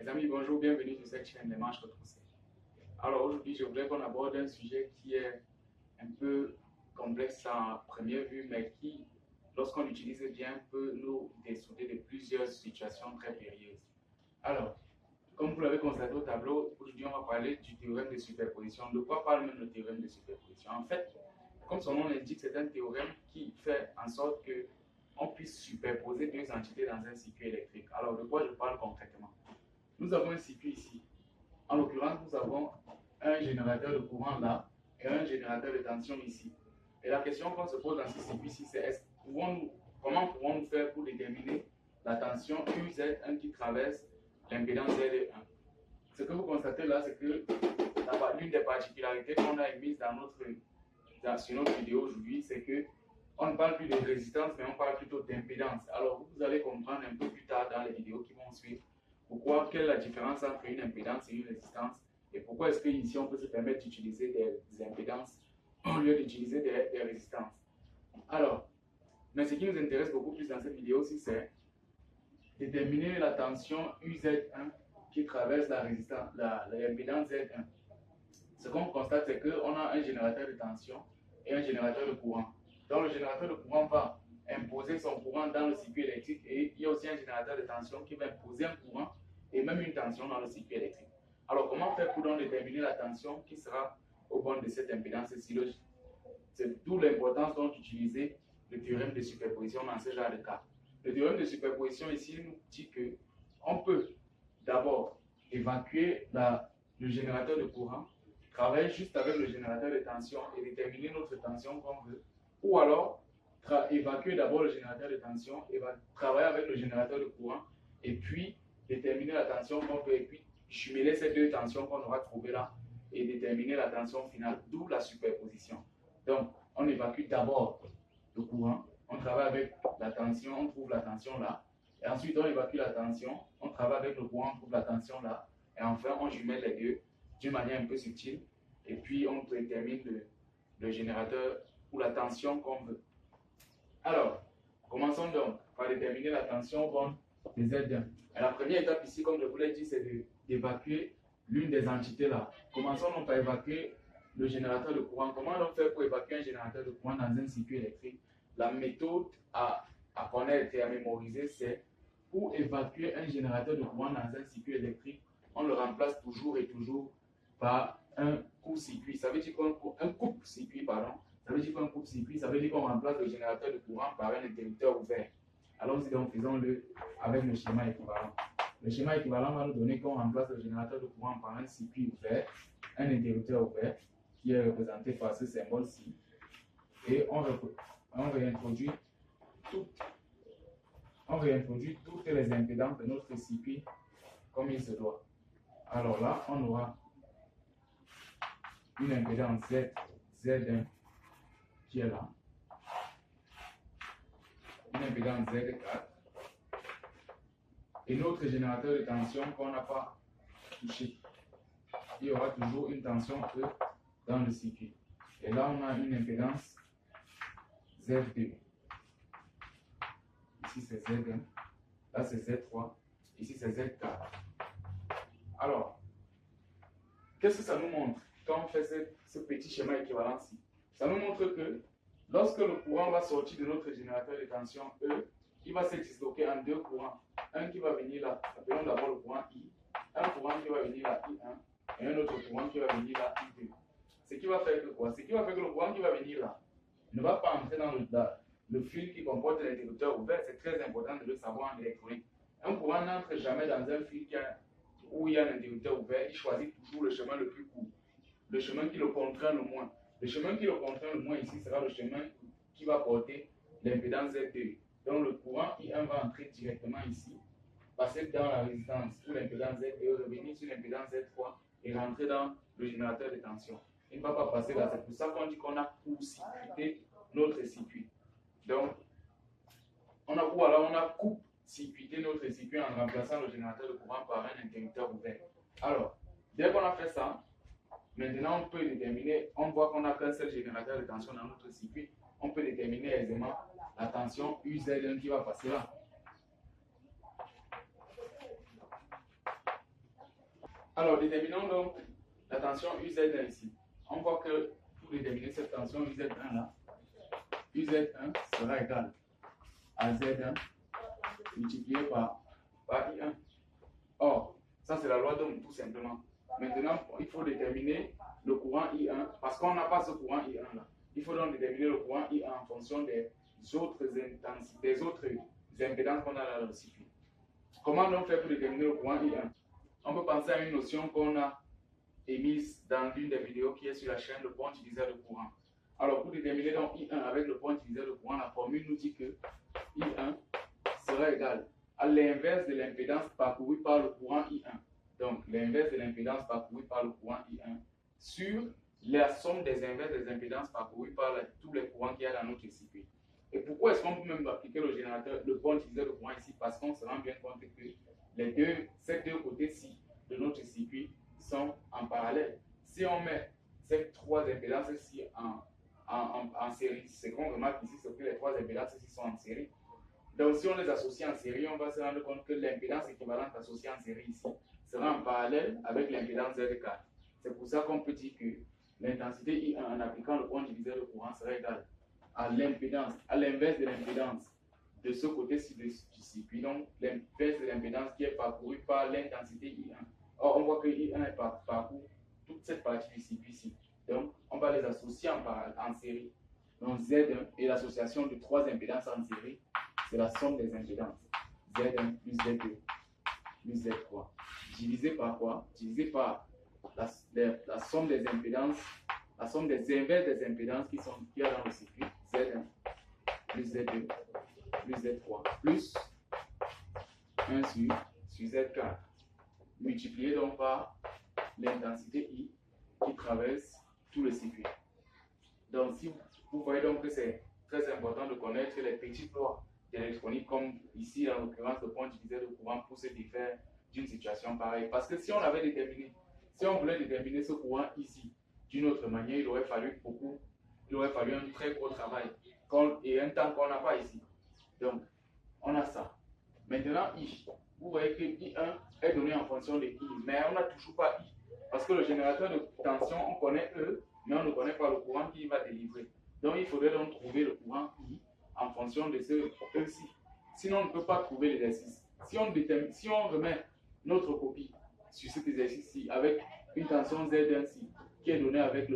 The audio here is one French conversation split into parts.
Mes amis, bonjour, bienvenue sur cette chaîne des manches retroussées. Alors aujourd'hui, je voulais qu'on aborde un sujet qui est un peu complexe à première vue, mais qui, lorsqu'on l'utilise bien, peut nous dessouder de plusieurs situations très périlleuses. Alors, comme vous l'avez constaté au tableau, aujourd'hui on va parler du théorème de superposition. De quoi parle même le théorème de superposition? En fait, comme son nom l'indique, c'est un théorème qui fait en sorte que on puisse superposer deux entités dans un circuit électrique. Alors, de quoi je parle concrètement? Nous avons un circuit ici. En l'occurrence, nous avons un générateur de courant là et un générateur de tension ici. Et la question qu'on se pose dans ce circuit-ci, c'est comment pouvons-nous faire pour déterminer la tension UZ1 qui traverse l'impédance Z1? Ce que vous constatez là, c'est que l'une des particularités qu'on a émises sur notre vidéo aujourd'hui, c'est que on ne parle plus de résistance, mais on parle plutôt d'impédance. Alors, vous allez comprendre un peu plus tard dans les vidéos qui vont suivre quelle est la différence entre une impédance et une résistance et pourquoi est-ce qu'ici on peut se permettre d'utiliser des impédances au lieu d'utiliser des résistances. Alors, mais ce qui nous intéresse beaucoup plus dans cette vidéo aussi, c'est déterminer la tension UZ1 qui traverse l'impédance Z1. Ce qu'on constate, c'est qu'on a un générateur de tension et un générateur de courant. Donc le générateur de courant va imposer son courant dans le circuit électrique et il y a aussi un générateur de tension qui va imposer un courant et même une tension dans le circuit électrique. Alors comment faire pour donc déterminer la tension qui sera au bord de cette impédance-ci? C'est d'où l'importance donc d'utiliser le théorème de superposition dans ce genre de cas. Le théorème de superposition ici nous dit que on peut d'abord évacuer le générateur de courant, travailler juste avec le générateur de tension et déterminer notre tension qu'on veut, ou alors évacuer d'abord le générateur de tension et travailler avec le générateur de courant et puis déterminer la tension qu'on veut et puis jumeler ces deux tensions qu'on aura trouvées là et déterminer la tension finale, d'où la superposition. Donc, on évacue d'abord le courant, on travaille avec la tension, on trouve la tension là, et ensuite on évacue la tension, on travaille avec le courant, on trouve la tension là, et enfin on jumelle les deux d'une manière un peu subtile, et puis on détermine le générateur ou la tension qu'on veut. Alors, commençons donc par déterminer la tension bonne de Z1. Et la première étape ici, comme je vous l'ai dit, c'est d'évacuer l'une des entités là. Commençons donc par évacuer le générateur de courant. Comment donc faire pour évacuer un générateur de courant dans un circuit électrique? La méthode à connaître et à mémoriser, c'est pour évacuer un générateur de courant dans un circuit électrique, on le remplace toujours et toujours par un court-circuit. Ça veut dire qu'un coupe-circuit, pardon. Ça veut dire qu'un coupe-circuit, ça veut dire qu'on remplace le générateur de courant par un interrupteur ouvert. Allons-y donc, faisons-le avec le schéma équivalent. Le schéma équivalent va nous donner qu'on remplace le générateur de courant par un circuit ouvert, un interrupteur ouvert, qui est représenté par ce symbole-ci. Et on réintroduit toutes les impédances de notre circuit comme il se doit. Alors là, on aura une impédance Z1 qui est là, une impédance Z4 et notre générateur de tension qu'on n'a pas touché. Il y aura toujours une tension E dans le circuit. Et là, on a une impédance Z2. Ici, c'est Z1. Là, c'est Z3. Ici, c'est Z4. Alors, qu'est-ce que ça nous montre quand on fait ce petit schéma équivalent-ci? Ça nous montre que lorsque le courant va sortir de notre générateur de tension E, il va se disloquer en deux courants. Un qui va venir là, appelons d'abord le courant I, un courant qui va venir là, I1, et un autre courant qui va venir là, I2. Ce qui va faire que quoi? Ce qui va faire que le courant qui va venir là ne va pas entrer dans le fil qui comporte l'interrupteur ouvert. C'est très important de le savoir en électronique. Un courant n'entre jamais dans un fil où il y a un interrupteur ouvert. Il choisit toujours le chemin le plus court, le chemin qui le contraint le moins. Le chemin qui le contraint le moins ici sera le chemin qui va porter l'impédance Z2. Donc le courant I1 va entrer directement ici, passer dans la résistance ou l'impédance Z2, revenir sur l'impédance Z3 et rentrer dans le générateur de tension. Il ne va pas passer là. C'est pour ça qu'on dit qu'on a court-circuité notre circuit. Donc, on a coupe-circuité notre circuit en remplaçant le générateur de courant par un interrupteur ouvert. Alors, dès qu'on a fait ça, maintenant on peut déterminer, on voit qu'on n'a qu'un seul générateur de tension dans notre circuit, on peut déterminer aisément la tension UZ1 qui va passer là. Alors, déterminons donc la tension UZ1 ici. On voit que pour déterminer cette tension UZ1 là, UZ1 sera égal à Z1 multiplié par I1. Or, ça c'est la loi d'Ohm tout simplement. Maintenant, il faut déterminer le courant I1 parce qu'on n'a pas ce courant I1 là. Il faut donc déterminer le courant I1 en fonction des autres intensités, des autres impédances qu'on a dans le circuit. Comment donc faire pour déterminer le courant I1? On peut penser à une notion qu'on a émise dans l'une des vidéos qui est sur la chaîne, le pont utiliseur de courant. Alors, pour déterminer donc I1 avec le pont utiliseur de courant, la formule nous dit que I1 sera égal à l'inverse de l'impédance parcourue par le courant I1. Donc, l'inverse de l'impédance parcourue par le courant I1 sur la somme des inverses des impédances parcourues par tous les courants qu'il y a dans notre circuit. Et pourquoi est-ce qu'on peut même appliquer le générateur, le pont utiliseur de courant ici? Parce qu'on se rend bien compte que ces deux côtés-ci de notre circuit sont en parallèle. Si on met ces trois impédances-ci en série, ce qu'on remarque ici, c'est que les trois impédances-ci sont en série. Donc, si on les associe en série, on va se rendre compte que l'impédance équivalente associée en série ici sera en parallèle avec l'impédance Z4. C'est pour ça qu'on peut dire que l'intensité I1 en appliquant le pont diviseur de courant sera égale à l'impédance, à l'inverse de l'impédance de ce côté-ci du circuit, donc l'inverse de l'impédance qui est parcourue par l'intensité I1. Or, on voit que I1 est parcourt toute cette partie du circuit ici. Donc, on va les associer en série. Donc, Z1 et l'association de trois impédances en série, c'est la somme des impédances. Z1 plus Z2 plus Z3. Divisé par quoi? Divisé par la somme des impédances, la somme des inverses des impédances qu'il y a dans le circuit. Z1 plus Z2 plus Z3 plus 1 sur Z4. Multiplié donc par l'intensité I qui traverse tout le circuit. Donc, si vous voyez donc que c'est très important de connaître les petites lois d'électronique, comme ici, en l'occurrence, le pont diviseur de courant pour se défaire d'une situation pareille. Parce que si on avait déterminé, si on voulait déterminer ce courant ici d'une autre manière, il aurait fallu un très gros travail et un temps qu'on n'a pas ici. Donc, on a ça. Maintenant, I. Vous voyez que I1 est donné en fonction de I, mais on n'a toujours pas I. Parce que le générateur de tension, on connaît E, mais on ne connaît pas le courant qu'il va délivrer. Donc, il faudrait donc trouver le courant I en fonction de ce E-ci. Sinon, on ne peut pas trouver l'exercice. Si on remet notre copie sur cet exercice-ci avec une tension Z1-ci qui est donnée avec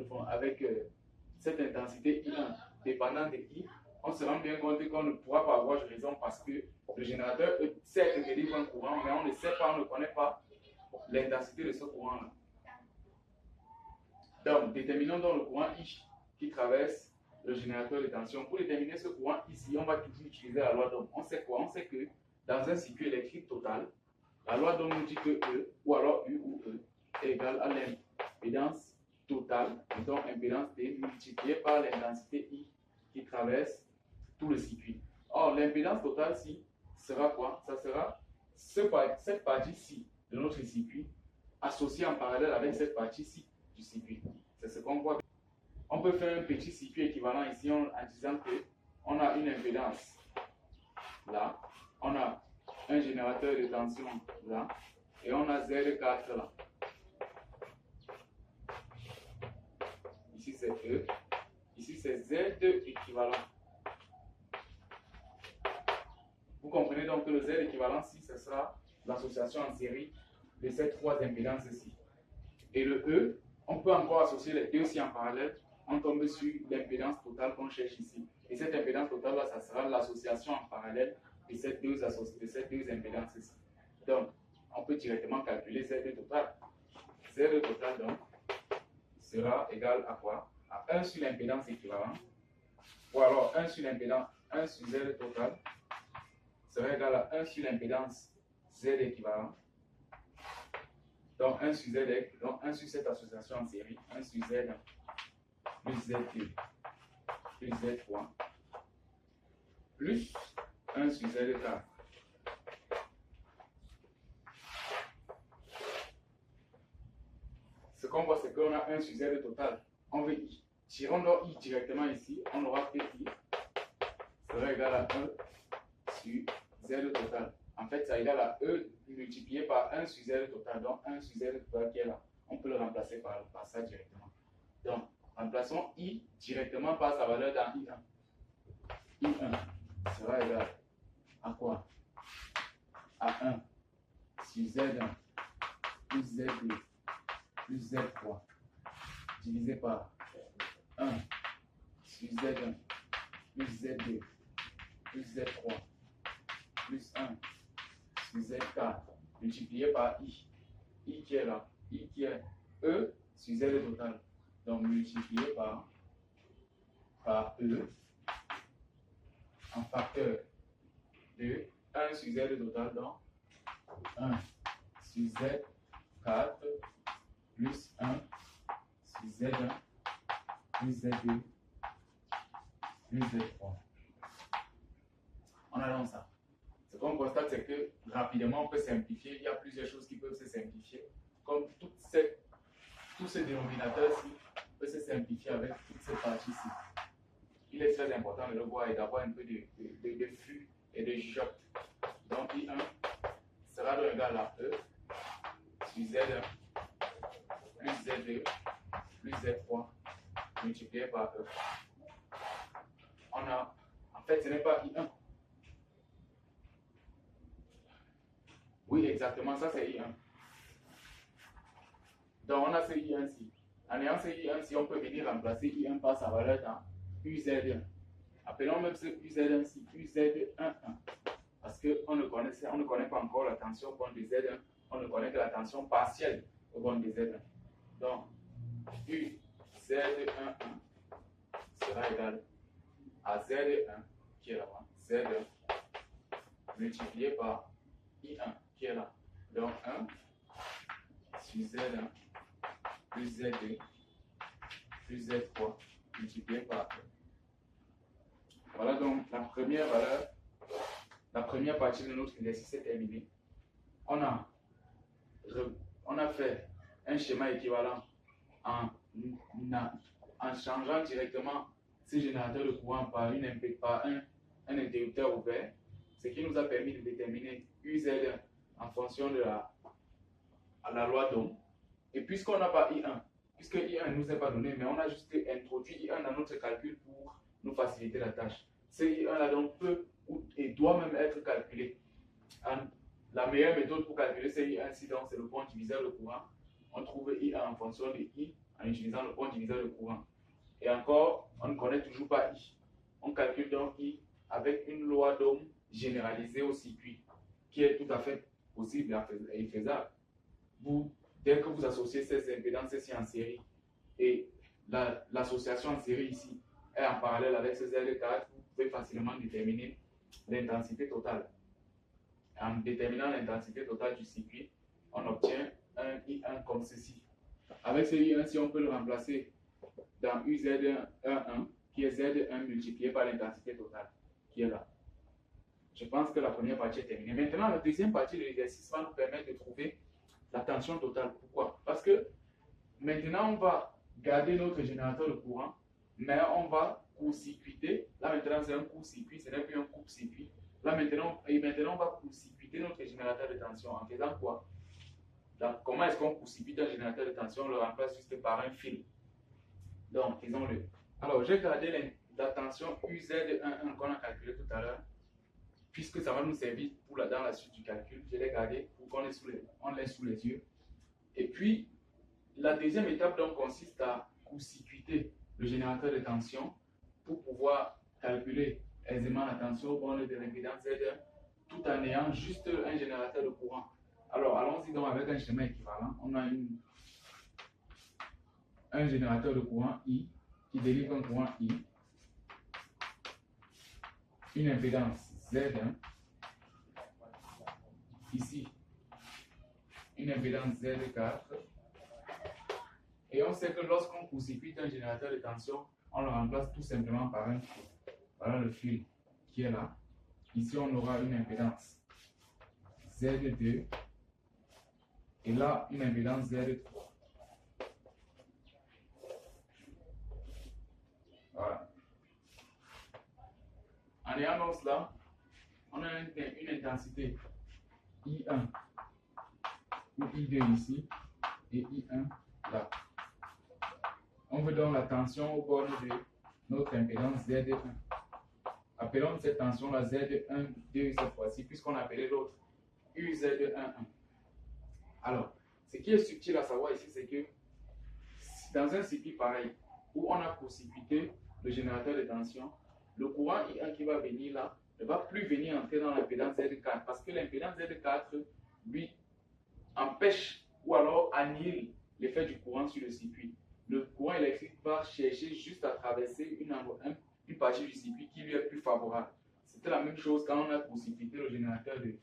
cette intensité I1 dépendant de I, on se rend bien compte qu'on ne pourra pas avoir raison parce que le générateur certes délivre un courant, mais on ne sait pas, on ne connaît pas l'intensité de ce courant-là. Donc, déterminons donc le courant I qui traverse le générateur de tension. Pour déterminer ce courant ici, on va toujours utiliser la loi d'Ohm. On sait quoi? On sait que dans un circuit électrique total, la loi d'Ohm nous dit que E, ou alors U ou E, est égal à l'impédance totale, donc impédance T multipliée par l'intensité I qui traverse tout le circuit. Or, l'impédance totale ci sera quoi? Ça sera cette partie-ci de notre circuit associée en parallèle avec cette partie-ci du circuit. C'est ce qu'on voit. On peut faire un petit circuit équivalent ici en disant qu'on a une impédance là, on a un générateur de tension là, et on a Z4 là. Ici c'est E, ici c'est Z équivalent. Vous comprenez donc que le Z équivalent ici, ce sera l'association en série de ces trois impédances-ci. Et le E, on peut encore associer les deux ci en parallèle, on tombe sur l'impédance totale qu'on cherche ici. Et cette impédance totale-là, ça sera l'association en parallèle de ces deux impédances-ci. Donc, on peut directement calculer Z total. Z total, donc, sera égal à quoi? À 1 sur l'impédance équivalente, ou alors 1 sur l'impédance, 1 sur Z total, sera égal à 1 sur l'impédance Z équivalent. Donc 1 sur Z, donc 1 sur cette association en série, 1 sur Z plus Z2 plus Z3 plus 1 sur Z4. Ce qu'on voit, c'est qu'on a 1 sur Z total. On veut I. Tirons donc I directement ici, on aura que I sera égal à 1 sur Z total. en fait, ça égale à E multiplié par 1 sur Z total. Donc, 1 sur Z total qui est là, on peut le remplacer par ça directement. Donc, remplaçons I directement par sa valeur dans I1. I1 sera égal à quoi? À 1 sur Z1 plus Z2 plus Z3 divisé par 1 sur Z1 plus Z2 plus Z3 plus 1 sur Z4 multiplié par I. I qui est là, I qui est E sur Z total. Donc multiplié par E en facteur de 1 sur Z total, donc 1 sur Z4 plus 1 sur Z1 plus Z2 plus Z3. On a donc ça. Ce qu'on constate, c'est que rapidement, on peut simplifier. Il y a plusieurs choses qui peuvent se simplifier. Comme tous ces dénominateurs-ci peuvent se simplifier avec toutes ces parties-ci. Il est très important de le voir et d'avoir un peu de flux et de choc. Donc, I1 sera donc égal à E sur Z1 plus Z2 plus Z3 multiplié par E. On a, en fait, ce n'est pas I1. Oui, exactement, ça c'est I1. Donc, on a ce I1-ci. En ayant ce I1-ci, on peut venir remplacer I1 par sa valeur dans UZ1. Appelons même ce UZ1-ci UZ11. Parce qu'on ne connaît pas encore la tension au point de Z1. On ne connaît que la tension partielle au point de Z1. Donc, UZ11 sera égal à Z1 qui est là-bas. Z1 multiplié par I1 qui est là. Donc 1 sur Z1 plus Z2 plus Z3 multiplié par 1. Voilà donc la première valeur, la première partie de notre exercice est terminée. On a fait un schéma équivalent en changeant directement ce générateur de courant par un interrupteur ouvert, ce qui nous a permis de déterminer UZ1 en fonction de la loi d'Ohm. Et puisqu'on n'a pas I1, puisque I1 ne nous est pas donné, mais on a juste introduit I1 dans notre calcul pour nous faciliter la tâche. Ce I1-là donc peut et doit même être calculé. La meilleure méthode pour calculer ce I1, donc c'est le point diviseur de courant. On trouve I1 en fonction de I en utilisant le point diviseur de courant. Et encore, on ne connaît toujours pas I. On calcule donc I avec une loi d'Ohm généralisée au circuit, qui est tout à fait possible et faisable. Dès que vous associez ces impédances-ci en série, et l'association en série ici est en parallèle avec ces L4, vous pouvez facilement déterminer l'intensité totale. En déterminant l'intensité totale du circuit, on obtient un I1 comme ceci. Avec ce I1, si on peut le remplacer dans UZ11, qui est Z1 multiplié par l'intensité totale, qui est là. Je pense que la première partie est terminée. Maintenant, la deuxième partie de l'exercice va nous permettre de trouver la tension totale. Pourquoi? Parce que maintenant, on va garder notre générateur de courant, mais on va court-circuiter. Là, maintenant, c'est un court-circuit, ce n'est plus un coupe-circuit. Là, maintenant, on va court-circuiter notre générateur de tension en faisant quoi? Donc, comment est-ce qu'on court-circuite un générateur de tension? On le remplace juste par un fil. Donc, faisons-le. Alors, j'ai gardé la tension UZ11 qu'on a calculé tout à l'heure, puisque ça va nous servir dans la suite du calcul. Je l'ai gardé pour qu'on l'ait sous les yeux. Et puis, la deuxième étape donc consiste à court-circuiter le générateur de tension pour pouvoir calculer aisément la tension au borne de l'impédance Z1 tout en ayant juste un générateur de courant. Alors, allons-y donc avec un schéma équivalent. On a un générateur de courant I qui délivre un courant I, une impédance Z1, ici une impédance Z4, et on sait que lorsqu'on court-circuite un générateur de tension, on le remplace tout simplement par un fil. Voilà le fil qui est là. Ici on aura une impédance Z2 et là une impédance Z3. Voilà. En ayant donc cela, on a une intensité I1 ou I2 ici et I1 là. On veut donc la tension au bord de notre impédance Z1. Appelons cette tension-là Z1, 2 cette fois-ci, puisqu'on a appelé l'autre UZ1, 1. Alors, ce qui est subtil à savoir ici, c'est que dans un circuit pareil, où on a court-circuité le générateur de tension, le courant I1 qui va venir là ne va plus venir entrer dans l'impédance Z4 parce que l'impédance Z4 lui empêche ou alors annule l'effet du courant sur le circuit. Le courant électrique va chercher juste à traverser une partie du circuit qui lui est plus favorable. C'était la même chose quand on a court-circuité le générateur de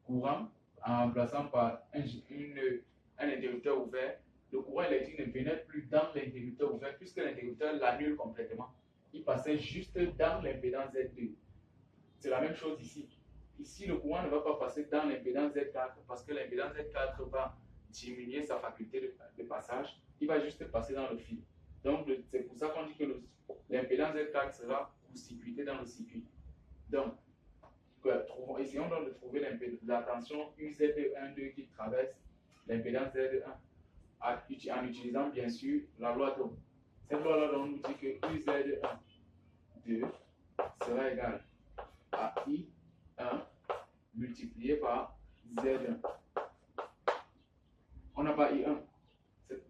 courant en remplaçant par un interrupteur ouvert. Le courant électrique ne venait plus dans l'interrupteur ouvert puisque l'interrupteur l'annule complètement. Il passait juste dans l'impédance Z2. C'est la même chose ici. Ici, le courant ne va pas passer dans l'impédance Z4 parce que l'impédance Z4 va diminuer sa faculté de passage. Il va juste passer dans le fil. Donc, c'est pour ça qu'on dit que l'impédance Z4 sera court-circuitée dans le circuit. Donc, essayons donc de trouver la tension UZ12 qui traverse l'impédance Z1 en utilisant bien sûr la loi d'Ohm. Cette loi-là nous dit que UZ12 sera égal à I1 multiplié par Z1. On n'a pas I1.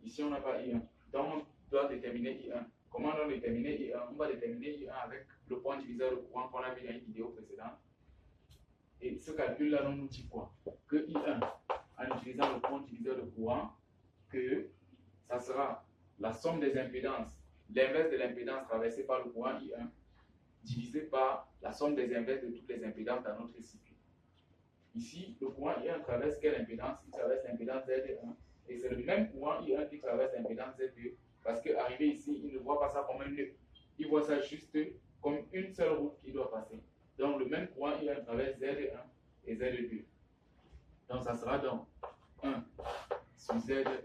Ici, on n'a pas I1. Donc, on doit déterminer I1. Comment on doit déterminer I1? On va déterminer I1 avec le point diviseur de courant qu'on a vu dans une vidéo précédente. Et ce calcul-là nous dit quoi? Que I1, en utilisant le point diviseur de courant, que ça sera la somme des impédances, l'inverse de l'impédance traversée par le courant I1, divisé par la somme des inverses de toutes les impédances dans notre circuit. Ici, le courant I1 traverse quelle impédance? Il traverse l'impédance Z1. Et c'est le même courant I1 qui traverse l'impédance Z2. Parce qu'arrivé ici, il ne voit pas ça comme un nœud. Il voit ça juste comme une seule route qui doit passer. Donc, le même courant I1 traverse Z1 et Z2. Donc, ça sera donc 1 sur Z1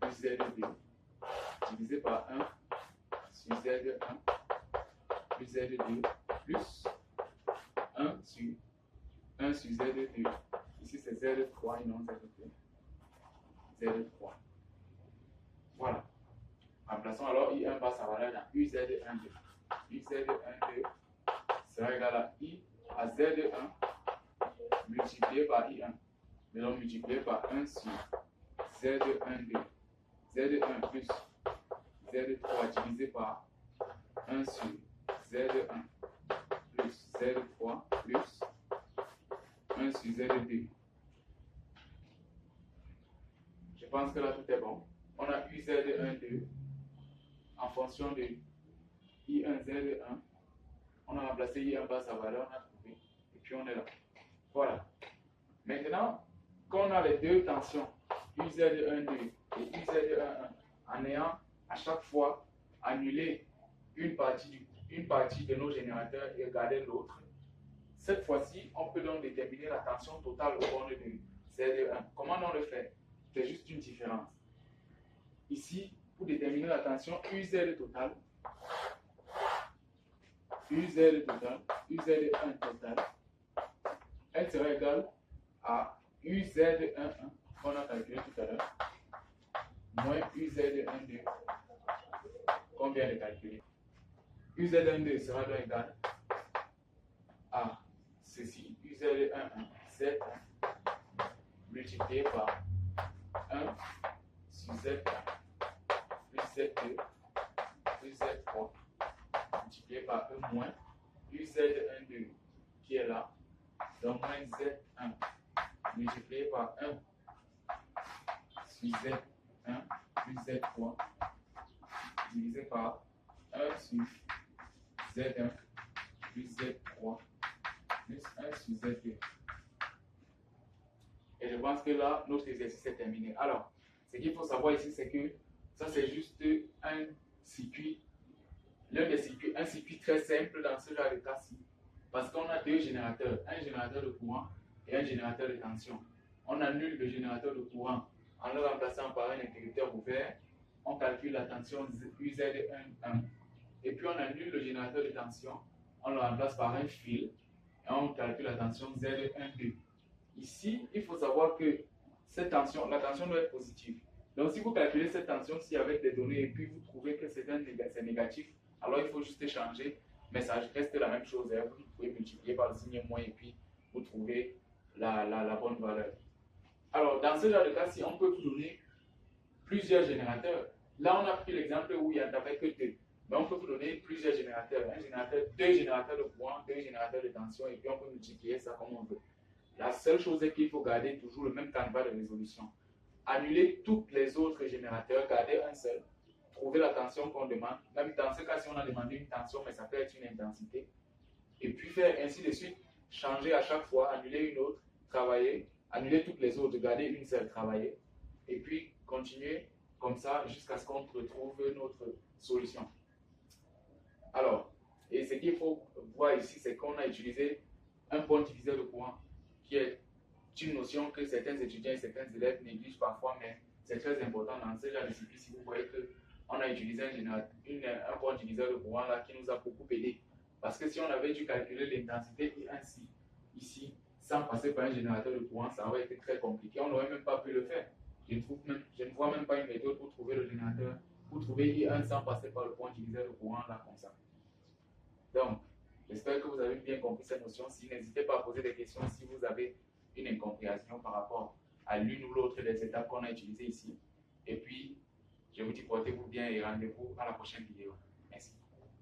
plus Z2 divisé par 1 sur Z1 plus Z2 plus 1 sur Z2. Ici, c'est Z3 et non Z2. Z3. Voilà. Remplaçons alors I1 par sa valeur dans UZ12. UZ12 sera égal à I à Z1 multiplié par I1. Et donc multiplié par 1 sur Z12. Z1 plus Z3 divisé par 1 sur Z1 plus Z3 plus 1 sur Z2. Je pense que là tout est bon. On a UZ12 en fonction de I1 Z1. On a remplacé I1 par sa valeur, on a trouvé. Et puis on est là. Voilà. Maintenant, quand on a les deux tensions, UZ12 et UZ11, en ayant à chaque fois annulé une partie de nos générateurs et garder l'autre, cette fois-ci, on peut donc déterminer la tension totale au borne de Z1. Comment on le fait? C'est juste une différence. Ici, pour déterminer la tension UZ total, UZ1 total, elle sera égale à UZ11 qu'on a calculé tout à l'heure, moins UZ12 qu'on vient de calculer. UZ12 sera donc égal à ceci, UZ11, Z1 multiplié par 1 sur Z1 plus Z2 plus Z3 multiplié par 1 moins UZ12 qui est là, donc moins Z1 multiplié par 1 sur Z1 plus Z3 divisé par 1 sur Z1 plus Z3 plus 1 sur Z2. Et je pense que là, notre exercice est terminé. Alors, ce qu'il faut savoir ici, c'est que ça, c'est juste un circuit, un circuit très simple dans ce genre de cas-ci. Parce qu'on a deux générateurs, un générateur de courant et un générateur de tension. On annule le générateur de courant en le remplaçant par un interrupteur ouvert. On calcule la tension UZ11. Et puis on annule le générateur de tension, on le remplace par un fil et on calcule la tension Z12. Ici, il faut savoir que cette tension, la tension doit être positive. Donc, si vous calculez cette tension-ci avec des données et puis vous trouvez que c'est négatif, alors il faut juste changer, mais ça reste la même chose. Hein. Vous pouvez multiplier par le signe moins et puis vous trouvez la bonne valeur. Alors, dans ce genre de cas, si on peut vous donner plusieurs générateurs, là on a pris l'exemple où il n'y en avait que deux, mais on peut vous donner plusieurs générateurs, un générateur, deux générateurs de courant, deux générateurs de tension, et puis on peut multiplier ça comme on veut. La seule chose est qu'il faut garder toujours le même canevas de résolution. Annuler tous les autres générateurs, garder un seul, trouver la tension qu'on demande. Même dans ce cas, si on a demandé une tension, mais ça peut être une intensité. Et puis faire ainsi de suite, changer à chaque fois, annuler une autre, travailler, annuler toutes les autres, garder une seule, travailler. Et puis continuer comme ça jusqu'à ce qu'on retrouve notre solution. Alors, et ce qu'il faut voir ici, c'est qu'on a utilisé un bon diviseur de courant, qui est une notion que certains étudiants et certains élèves négligent parfois, mais c'est très important dans ce genre de discipline. Si vous voyez qu'on a utilisé un bon diviseur de courant là qui nous a beaucoup aidé. Parce que si on avait dû calculer l'intensité ainsi, ici, sans passer par un générateur de courant, ça aurait été très compliqué. On n'aurait même pas pu le faire. Je ne vois même pas une méthode pour trouver le générateur, pour trouver I1 sans passer par le bon diviseur de courant là comme ça. Donc, j'espère que vous avez bien compris cette notion-ci. N'hésitez pas à poser des questions si vous avez une incompréhension par rapport à l'une ou l'autre des étapes qu'on a utilisées ici. Et puis, je vous dis portez-vous bien et rendez-vous à la prochaine vidéo. Merci.